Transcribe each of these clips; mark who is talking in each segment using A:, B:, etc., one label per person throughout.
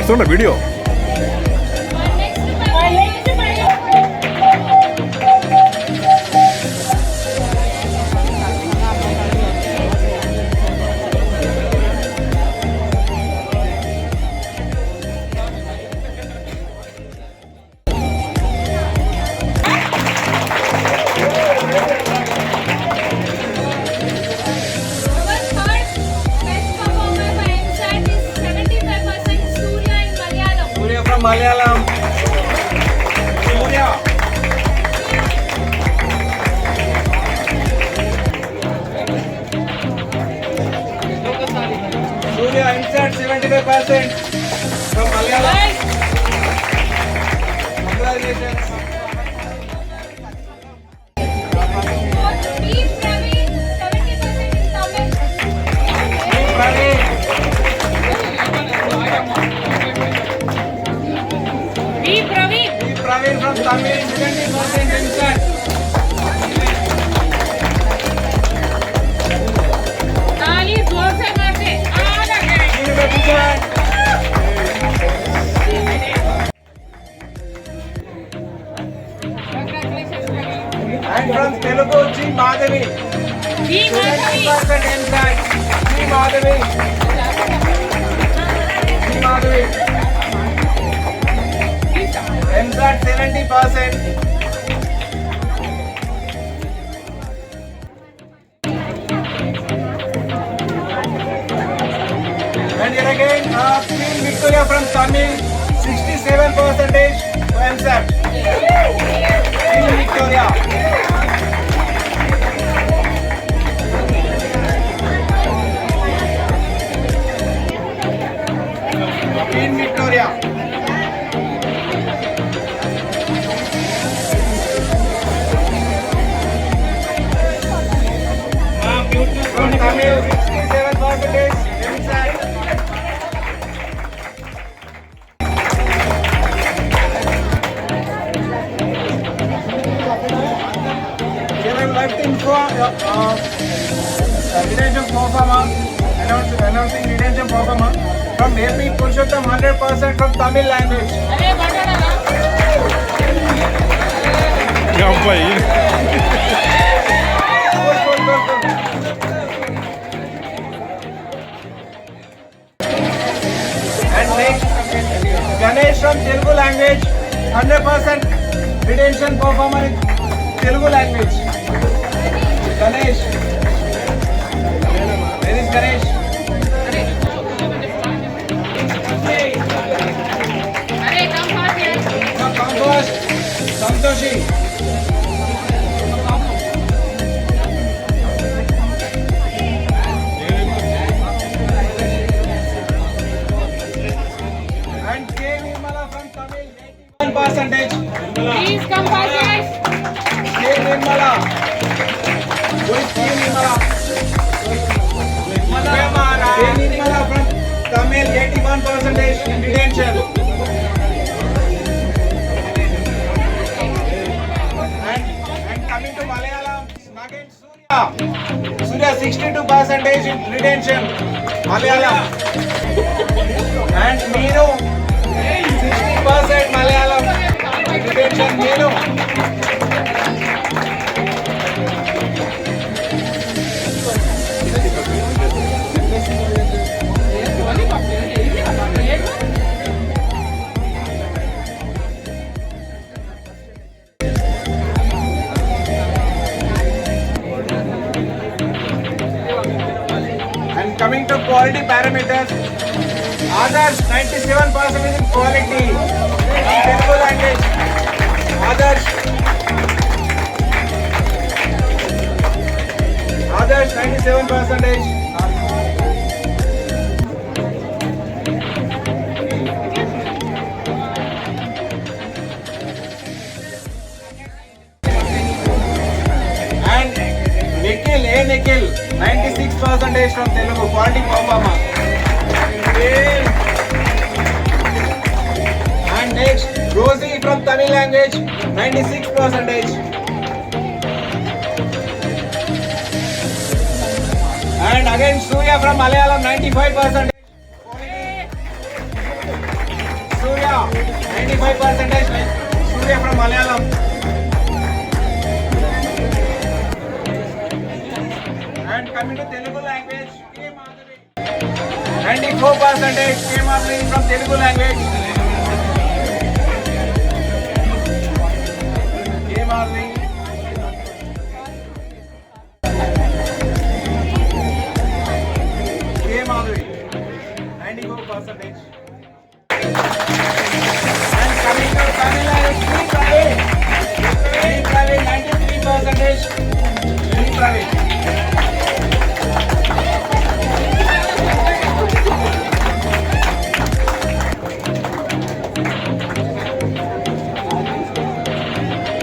A: తీస్తుండ video.
B: Malayalam. Surya. Surya insert 75% from Malayalam. Congratulations. Praveen from Tamil, 70% insert.
C: ताली जोर से मारते
B: And from Telugu, G. Madhavi. 70% insert. G. Madhavi. G. Madhavi. Insert 70%. And here again, Queen Victoria from Tamil, 67% to insert. Queen Victoria. Queen Victoria. From Tamil, 67% inside. Here I would like to inform redemption performer, announcing redemption performer from AP Purushottam 100% from Tamil language.
A: అబ్బాయి
B: And next, Ganesh from Telugu language, 100% redemption performer in Telugu language. Ganesh. Where is Ganesh?
C: अरे कम बात है
B: Come first. Santoshi. And K. Nirmala from Tamil, 81%.
C: Please come बात है
B: K. Nirmala. Who is K. Nirmala? K. Nirmala from Tamil, 81% redemption. And coming to Malayalam, again Surya. Surya 62% in redemption. Malayalam. And Meenu 60% Malayalam redemption. Meenu. And coming to quality parameters, others 97% is in quality. Telugu language, others 97%. And Nikhil, 96% from Telugu, quality performer. And next, Rosie from Tamil language, 96%. And again, Surya from Malayalam, 95%. 95%. Surya from Malayalam. And coming to Telugu language, K. Madhavi. 94% K. Madhavi from Telugu language. K. Madhavi. K. Madhavi. 94%. And coming to Tamil language, Sri Praveen. Sri Praveen 93%. Sri Praveen.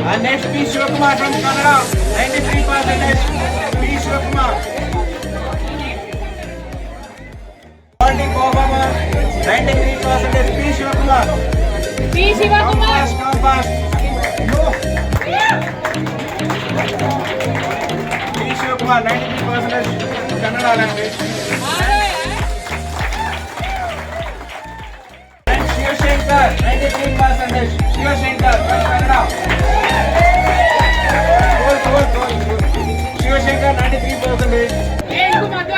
B: And next P. Shivakumar from Kannada, 93%. P. Shivakumar. Quality performer, 93%. P. Shivakumar.
C: P. Shivakumar.
B: Come fast. P. Shivakumar, 93% Kannada language. And Shivashankar, 93%. Shivashankar from Kannada. Goal. Shivashankar, 93%.
C: ఏంటి Madhu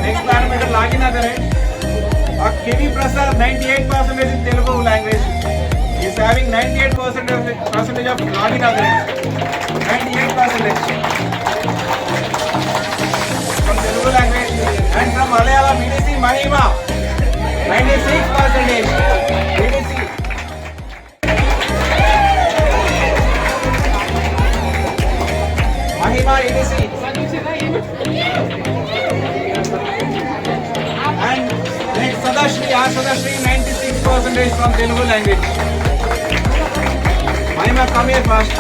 B: Next parameter login other KV Prasad 98% in Telugu language. He is having 98% of login other 98% from Telugu language. And from Malayalam EDC Mahima 96% EDC. Mahima EDC. And next Sadashri, Sadashri 96% from Telugu language. Mahima, come here fast.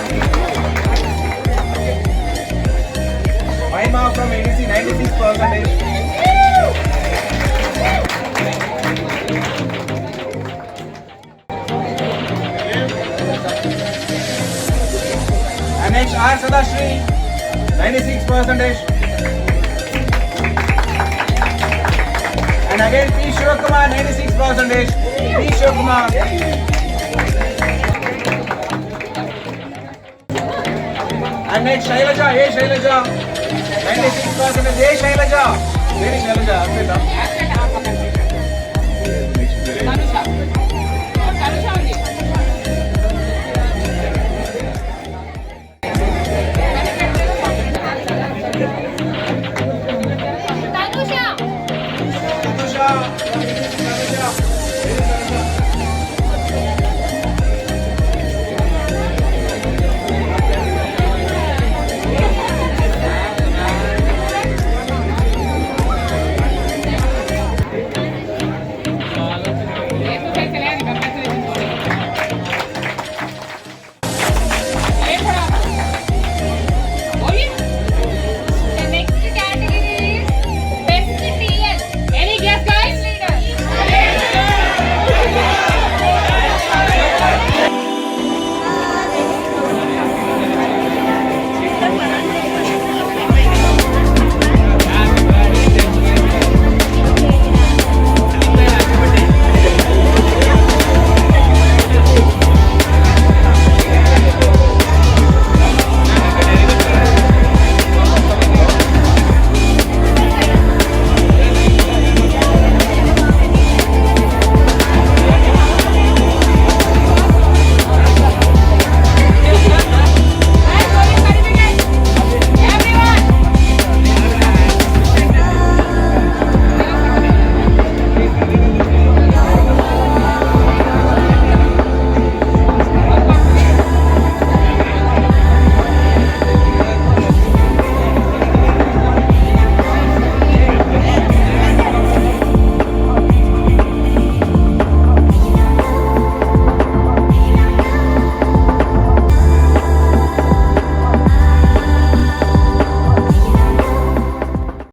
B: Mahima from ADC 96%. And next R Sadashri 96%. And again P. Shivakumar 96%. P. Shivakumar. And next Shailaja, A. Shailaja 96%. A. Shailaja. Very Shailaja.